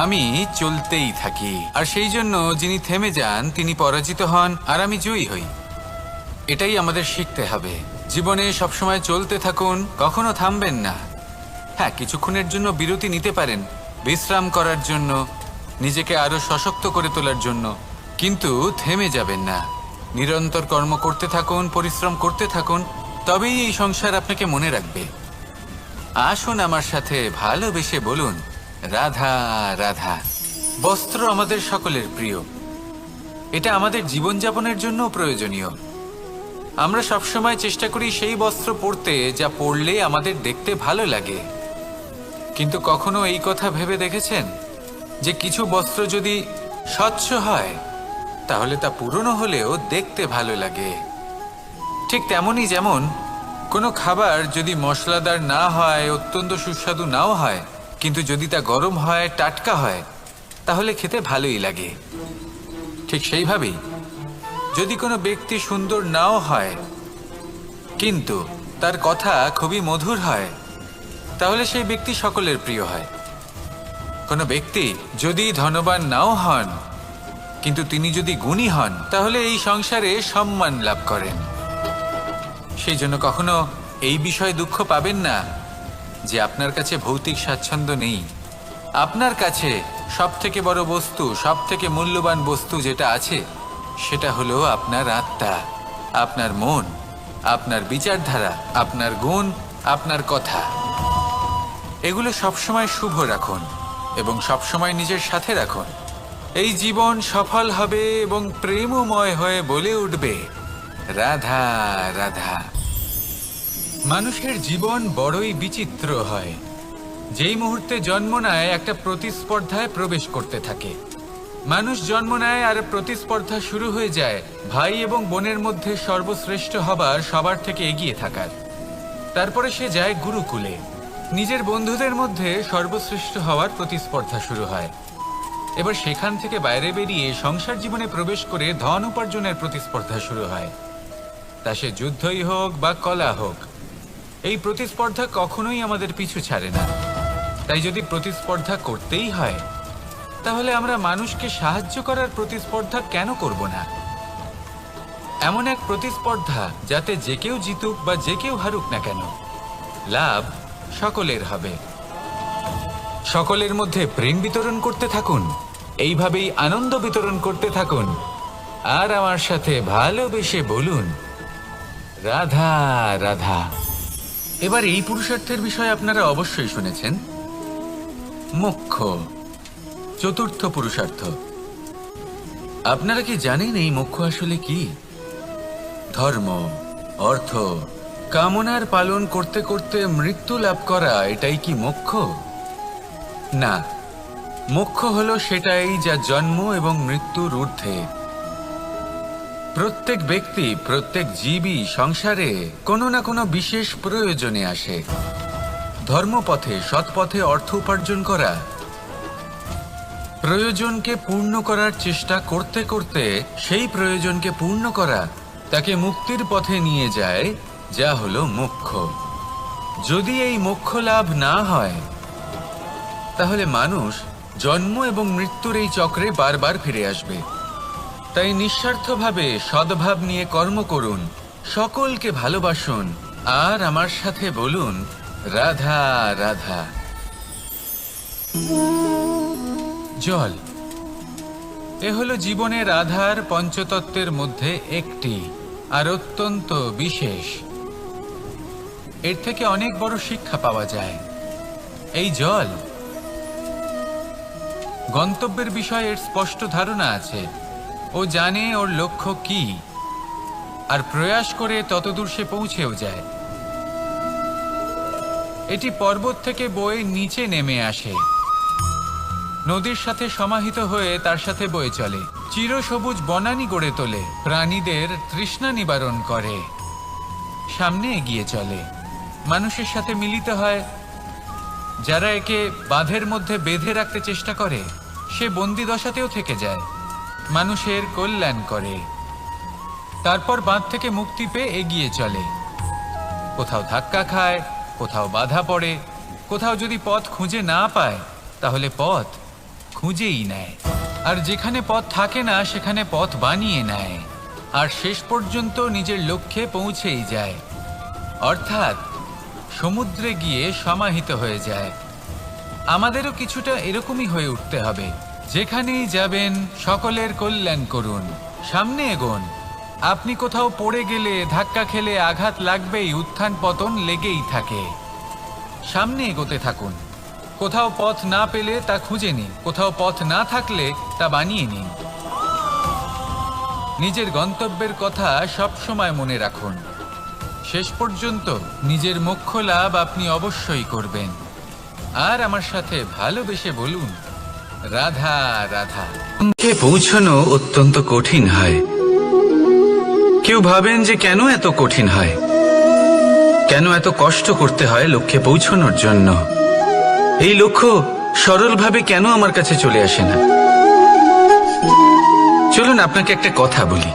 আমি চলতেই থাকি। আর সেই জন্য যিনি থেমে যান তিনি পরাজিত হন আর আমি জয়ী হই। এটাই আমাদের শিখতে হবে। জীবনে সবসময় চলতে থাকুন, কখনো থামবেন না। হ্যাঁ, কিছুক্ষণের জন্য বিরতি নিতে পারেন, বিশ্রাম করার জন্য, নিজেকে আরো সশক্ত করে তোলার জন্য, কিন্তু থেমে যাবেন না। নিরন্তর কর্ম করতে থাকুন, পরিশ্রম করতে থাকুন, তবেই এই সংসার আপনাকে মনে রাখবে। আসুন আমার সাথে ভালোবেসে বলুন, রাধা রাধা। বস্ত্র আমাদের সকলের প্রিয়, এটা আমাদের জীবনযাপনের জন্য প্রয়োজনীয়। আমরা সবসময় চেষ্টা করি সেই বস্ত্র পরতে যা পরলে আমাদের দেখতে ভালো লাগে। কিন্তু কখনো এই কথা ভেবে দেখেছেন যে কিছু বস্ত্র যদি স্বচ্ছ হয় তাহলে তা পুরনো হলেও দেখতে ভালো লাগে? ঠিক তেমনই যেমন কোনো খাবার যদি মশলাদার না হয়, অত্যন্ত সুস্বাদু নাও হয়, কিন্তু যদি তা গরম হয়, টাটকা হয়, তাহলে খেতে ভালোই লাগে। ঠিক সেইভাবেই যদি কোনো ব্যক্তি সুন্দর নাও হয় কিন্তু তার কথা খুবই মধুর হয়, তাহলে সেই ব্যক্তি সকলের প্রিয় হয়। কোনো ব্যক্তি যদি ধনবান নাও হন কিন্তু তিনি যদি গুণী হন, তাহলে এই সংসারে সম্মান লাভ করেন। সেই জন্য কখনো এই বিষয়ে দুঃখ পাবেন না যে আপনার কাছে ভৌতিক স্বাচ্ছন্দ্য নেই। আপনার কাছে সব থেকে বড় বস্তু, সব থেকে মূল্যবান বস্তু যেটা আছে, সেটা হলো আপনার আত্মা, আপনার মন, আপনার বিচারধারা, আপনার গুণ, আপনার কথা। এগুলো সবসময় শুভ রাখুন এবং সবসময় নিজের সাথে রাখুন। এই জীবন সফল হবে এবং প্রেমময় হয়ে বলে উঠবে, রাধা রাধা। মানুষের জীবন বড়ই বিচিত্র হয়। যেই মুহূর্তে জন্ম নেয় একটা প্রতিস্পর্ধায় প্রবেশ করতে থাকে। মানুষ জন্ম নেয় আর প্রতিস্পর্ধা শুরু হয়ে যায় ভাই এবং বোনের মধ্যে সর্বশ্রেষ্ঠ হবার, সবার থেকে এগিয়ে থাকার। তারপরে সে যায় গুরুকুলে। নিজের বন্ধুদের মধ্যে সর্বশ্রেষ্ঠ হওয়ার প্রতিস্পর্ধা শুরু হয়। এবার সেখান থেকে বাইরে বেরিয়ে সংসার জীবনে প্রবেশ করে ধন উপার্জনের প্রতিস্পর্ধা শুরু হয়। তা সে যুদ্ধই হোক বা কলা হোক, এই প্রতিস্পর্ধা কখনোই আমাদের পিছু ছাড়ে না। তাই যদি প্রতিস্পর্ধা করতেই হয়, তাহলে আমরা মানুষকে সাহায্য করার প্রতিস্পর্ধা কেন করব না? এমন এক প্রতিস্পর্ধা যাতে যে কেউ জিতুক বা যে কেউ হারুক না কেন, লাভ সকলের হবে। সকলের মধ্যে প্রেম বিতরণ করতে থাকুন, এইভাবেই আনন্দ বিতরণ করতে থাকুন, আর আমার সাথে ভালোবেসে বলুন, রাধা রাধা। এবার এই পুরুষার্থের বিষয়ে আপনারা অবশ্যই শুনেছেন, মোক্ষ, চতুর্থ পুরুষার্থ। আপনারা কি জানেন এই মোক্ষ আসলে কি? ধর্ম, অর্থ, কামনার পালন করতে করতে মৃত্যু লাভ করা, এটাই কি মোক্ষ? না, মোক্ষ হলো সেটাই যা জন্ম এবং মৃত্যুর ঊর্ধ্বে। প্রত্যেক ব্যক্তি, প্রত্যেক জীবই সংসারে কোনো না কোনো বিশেষ প্রয়োজনে আসে। ধর্মপথে, সৎপথে অর্থ উপার্জন করা, প্রয়োজনকে পূর্ণ করার চেষ্টা করতে করতে সেই প্রয়োজনকে পূর্ণ করা তাকে মুক্তির পথে নিয়ে যায়, যা হলো মোক্ষ। যদি এই মোক্ষ লাভ না হয়, তাহলে মানুষ জন্ম এবং মৃত্যুর এই চক্রে বারবার ফিরে আসবে। তাই নিঃস্বার্থভাবে সদ্ভাব নিয়ে কর্ম করুন, সকলকে ভালোবাসুন, আর আমার সাথে বলুন, রাধা রাধা। জল, এ হলো জীবনের আধার, পঞ্চতত্ত্বের মধ্যে একটি, আর অত্যন্ত বিশেষ। এর থেকে অনেক বড় শিক্ষা পাওয়া যায়। এই জল, গন্তব্যের বিষয়ে এর স্পষ্ট ধারণা আছে। ও জানে ওর লক্ষ্য কি, আর প্রয়াস করে ততদূর সে পৌঁছেও যায়। এটি পর্বত থেকে বয়ে নিচে নেমে আসে, নদীর সাথে সমাহিত হয়ে তার সাথে বয়ে চলে, চিরসবুজ বনানী গড়ে তোলে, প্রাণীদের তৃষ্ণা নিবারণ করে, সামনে এগিয়ে চলে, মানুষের সাথে মিলিত হয়। যারা একে বাঁধের মধ্যে বেঁধে রাখতে চেষ্টা করে, সে বন্দি দশাতেও থেকে যায়, মানুষের কল্যাণ করে। তারপর বাঁধ থেকে মুক্তি পেয়ে এগিয়ে চলে, কোথাও ধাক্কা খায়, কোথাও বাধা পড়ে, কোথাও যদি পথ খুঁজে না পায়, তাহলে পথ খুঁজেই নেয়, আর যেখানে পথ থাকে না সেখানে পথ বানিয়ে নেয়, আর শেষ পর্যন্ত নিজের লক্ষ্যে পৌঁছেই যায়, অর্থাৎ সমুদ্রে গিয়ে সমাহিত হয়ে যায়। আমাদেরও কিছুটা এরকমই হয়ে উঠতে হবে। যেখানেই যাবেন সকলের কল্যাণ করুন, সামনে এগোন। আপনি কোথাও পড়ে গেলে, ধাক্কা খেলে আঘাত লাগবেই, উত্থান পতন লেগেই থাকে। সামনে এগোতে থাকুন। কোথাও পথ না পেলে তা খুঁজে নিন, কোথাও পথ না থাকলে তা বানিয়ে নিন। নিজের গন্তব্যের কথা সব সময় মনে রাখুন। শেষ পর্যন্ত নিজের মোক্ষ লাভ আপনি অবশ্যই করবেন। আর আমার সাথে ভালোবেসে বলুন, রাধা রাধা। লক্ষ্যে পৌঁছানো অত্যন্ত কঠিন হয়। কেউ ভাবেন যে কেন এত কঠিন হয়, কেন এত কষ্ট করতে হয় লক্ষ্যে পৌঁছানোর জন্য। এই লক্ষ্য সরলভাবে কেন আমার কাছে চলে আসে না? চলুন আপনাকে একটা কথা বলি।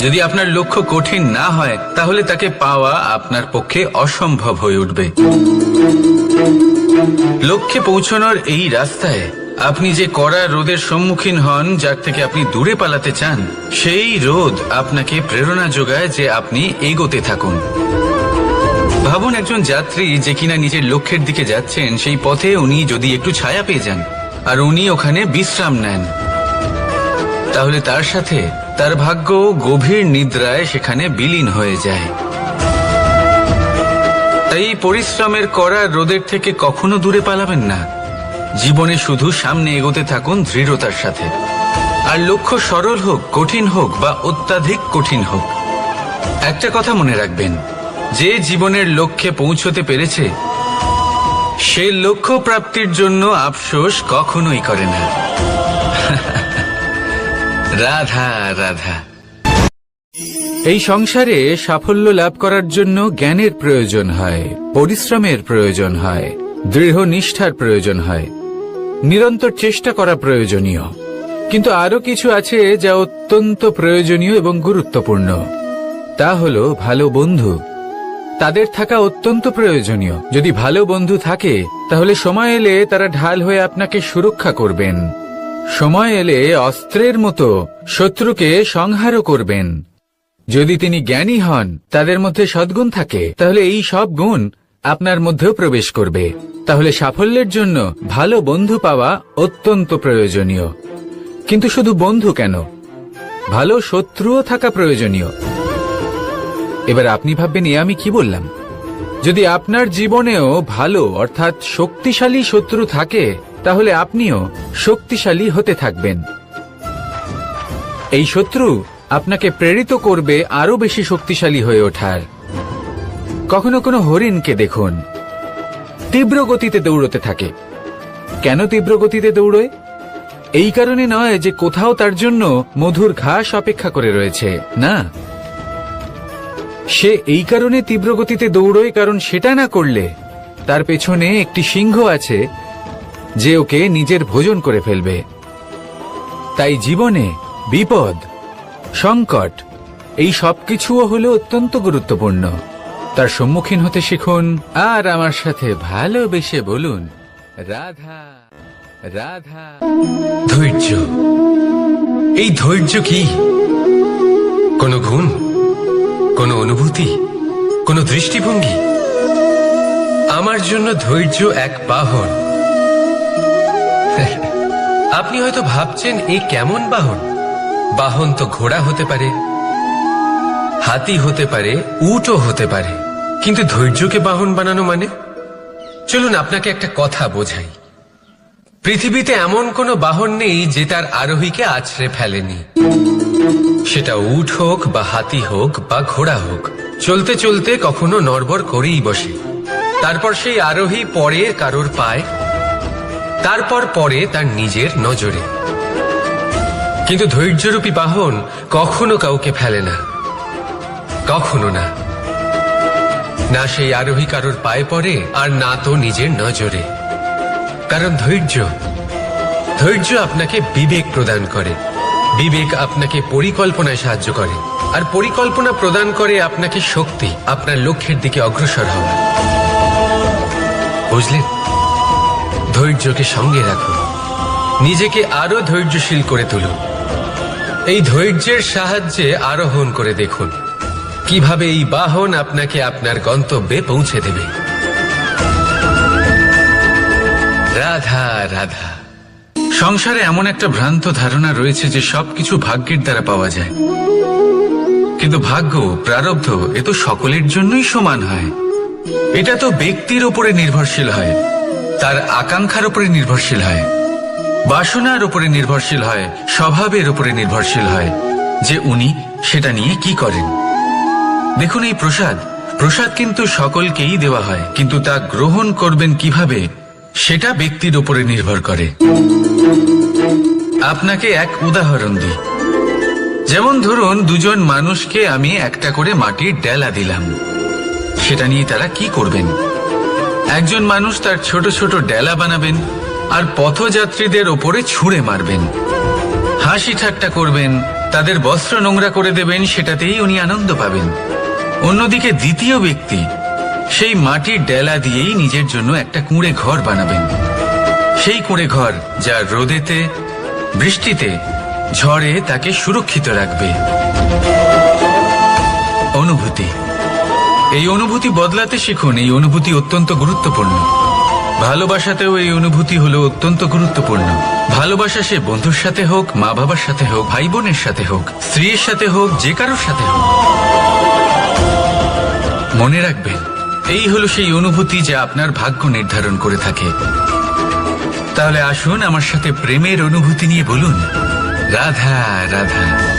যদি আপনার লক্ষ্য কঠিন না হয় তাহলে তাকে পাওয়া আপনার পক্ষে অসম্ভব হয়ে উঠবে। লক্ষ্যে পৌঁছানোর এই রাস্তায় আপনি যে কড়া রোদের সম্মুখীন হন, যার থেকে আপনি দূরে পালাতে চান, সেই রোদ আপনাকে প্রেরণা যোগায় যে আপনি এগোতে থাকুন। ভাবুন একজন যাত্রী যে কিনা নিজের লক্ষ্যের দিকে যাচ্ছেন, সেই পথে উনি যদি একটু ছায়া পেয়ে যান আর উনি ওখানে বিশ্রাম নেন, তাহলে তার সাথে তার ভাগ্য গভীর নিদ্রায় সেখানে বিলীন হয়ে যায়। তাই পরিশ্রমের কড়া রোদের থেকে কখনো দূরে পালাবেন না। জীবনে শুধু সামনে এগোতে থাকুন দৃঢ়তার সাথে। আর লক্ষ্য সরল হোক, কঠিন হোক বা অত্যাধিক কঠিন হোক, একটা কথা মনে রাখবেন, যে জীবনের লক্ষ্যে পৌঁছতে পেরেছে সে লক্ষ্য প্রাপ্তির জন্য আফসোস কখনোই করে না। রাধা রাধা। এই সংসারে সাফল্য লাভ করার জন্য জ্ঞানের প্রয়োজন হয়, পরিশ্রমের প্রয়োজন হয়, দৃঢ় নিষ্ঠার প্রয়োজন হয়, নিরন্তর চেষ্টা করা প্রয়োজনীয়। কিন্তু আরো কিছু আছে যা অত্যন্ত প্রয়োজনীয় এবং গুরুত্বপূর্ণ। তা হলো ভালো বন্ধু। তাদের থাকা অত্যন্ত প্রয়োজনীয়। যদি ভালো বন্ধু থাকে তাহলে সময় এলে তারা ঢাল হয়ে আপনাকে সুরক্ষা করবেন। সময় এলে অস্ত্রের মতো শত্রুকে সংহারও করবেন। যদি তিনি জ্ঞানী হন, তাদের মধ্যে সদ্গুণ থাকে, তাহলে এই সব গুণ আপনার মধ্যেও প্রবেশ করবে। তাহলে সাফল্যের জন্য ভালো বন্ধু পাওয়া অত্যন্ত প্রয়োজনীয়। কিন্তু শুধু বন্ধু কেন, ভালো শত্রুও থাকা প্রয়োজনীয়। এবার আপনি ভাববেন, এ আমি কি বললাম? যদি আপনার জীবনেও ভালো অর্থাৎ শক্তিশালী শত্রু থাকে, তাহলে আপনিও শক্তিশালী হতে থাকবেন। এই শত্রু আপনাকে প্রেরিত করবে আরো বেশি শক্তিশালী হয়ে ওঠার। কখনো কোনো হরিণকে দেখুন, তীব্র গতিতে দৌড়তে থাকে। কেন তীব্র গতিতে দৌড়য়? এই কারণে নয় যে কোথাও তার জন্য মধুর ঘাস অপেক্ষা করে রয়েছে, না। সে এই কারণে তীব্র গতিতে দৌড়য় কারণ সেটা না করলে তার পেছনে একটি সিংহ আছে যে ওকে নিজের ভোজন করে ফেলবে। তাই জীবনে বিপদ, সংকট, এই সবকিছুও হলো অত্যন্ত গুরুত্বপূর্ণ। তার সম্মুখীন হতে শিখুন আর আমার সাথে ভালোবেসে বলুন, রাধা রাধা। ধৈর্য। এই ধৈর্য কি কোনো গুণ, কোনো অনুভূতি, কোনো দৃষ্টিভঙ্গি? আমার জন্য ধৈর্য এক বাহন। আপনি হয়তো ভাবছেন, এ কেমন বাহন? বাহন তো ঘোড়া হতে পারে, হাতি হতে পারে, উটও হতে পারে, কিন্তু ধৈর্যকে বাহন বানানো মানে? চলুন আপনাকে একটা কথা বোঝাই। পৃথিবীতে এমন কোনো বাহন নেই যে তার আরোহীকে আছড়ে ফেলেনি। সেটা উট হোক বা হাতি হোক বা ঘোড়া হোক, চলতে চলতে কখনো নড়বড় করেই বসে। তারপর সেই আরোহী পরে কারোর পায়, তারপর পরে তার নিজের নজরে। কিন্তু ধৈর্যরূপী বাহন কখনো কাউকে ফেলে না, কখনো না। না সেই আরোহী কারোর পায়ে পড়ে আর না তো নিজের নজরে। কারণ ধৈর্য আপনাকে বিবেক প্রদান করে, বিবেক আপনাকে পরিকল্পনায় সাহায্য করে, আর পরিকল্পনা প্রদান করে আপনাকে শক্তি, আপনার লক্ষ্যের দিকে অগ্রসর হওয়ার। বুঝলেন? ধৈর্যকে সঙ্গে রাখুন, নিজেকে আরো ধৈর্যশীল করে তুলুন। এই ধৈর্যের সাহায্যে আরোহণ করে দেখুন কিভাবে এই বাহন আপনাকে আপনার গন্তব্যে পৌঁছে দেবে। রাধা রাধা। সংসারে এমন একটা ভ্রান্ত ধারণা রয়েছে যে সবকিছু ভাগ্যের দ্বারা পাওয়া যায়। কিন্তু ভাগ্য, প্রারব্ধ, এ তো সকলের জন্যই সমান হয়। এটা তো ব্যক্তির উপরে নির্ভরশীল হয়, তার আকাঙ্ক্ষার উপরে নির্ভরশীল হয়, বাসনার উপরে নির্ভরশীল হয়, স্বভাবের উপরে নির্ভরশীল হয় যে উনি সেটা নিয়ে কি করেন। দেখুন, এই প্রসাদ কিন্তু সকলকেই দেওয়া হয়, কিন্তু তা গ্রহণ করবেন কিভাবে সেটা ব্যক্তির উপরে নির্ভর করে। আপনাকে এক উদাহরণ দিই। যেমন ধরুন, দুজন মানুষকে আমি একটা করে মাটির ডেলা দিলাম, সেটা নিয়ে তারা কি করবেন? একজন মানুষ তার ছোট ছোট ডেলা বানাবেন আর পথযাত্রীদের ওপরে ছুঁড়ে মারবেন, হাসি ঠাট্টা করবেন, তাদের বস্ত্র নোংরা করে দেবেন, সেটাতেই উনি আনন্দ পাবেন। অন্যদিকে দ্বিতীয় ব্যক্তি সেই মাটির ডেলা দিয়েই নিজের জন্য একটা কুঁড়ে ঘর বানাবেন। সেই কুঁড়ে ঘর যা রোদেতে, বৃষ্টিতে, ঝড়ে তাকে সুরক্ষিত রাখবে। অনুভূতি, এই অনুভূতি বদলাতে শিখুন। এই অনুভূতি অত্যন্ত গুরুত্বপূর্ণ। ভালোবাসাতেও এই অনুভূতি হলো অত্যন্ত গুরুত্বপূর্ণ। ভালোবাসা সে বন্ধুর সাথে হোক, মা বাবার সাথে হোক, ভাই বোনের সাথে হোক, স্ত্রীর সাথে হোক, যে কারোর সাথে হোক। মনে রাখবেন, এই হলো সেই অনুভূতি যা আপনার ভাগ্য নির্ধারণ করে থাকে। তাহলে আসুন আমার সাথে প্রেমের অনুভূতি নিয়ে বলুন, রাধা রাধা।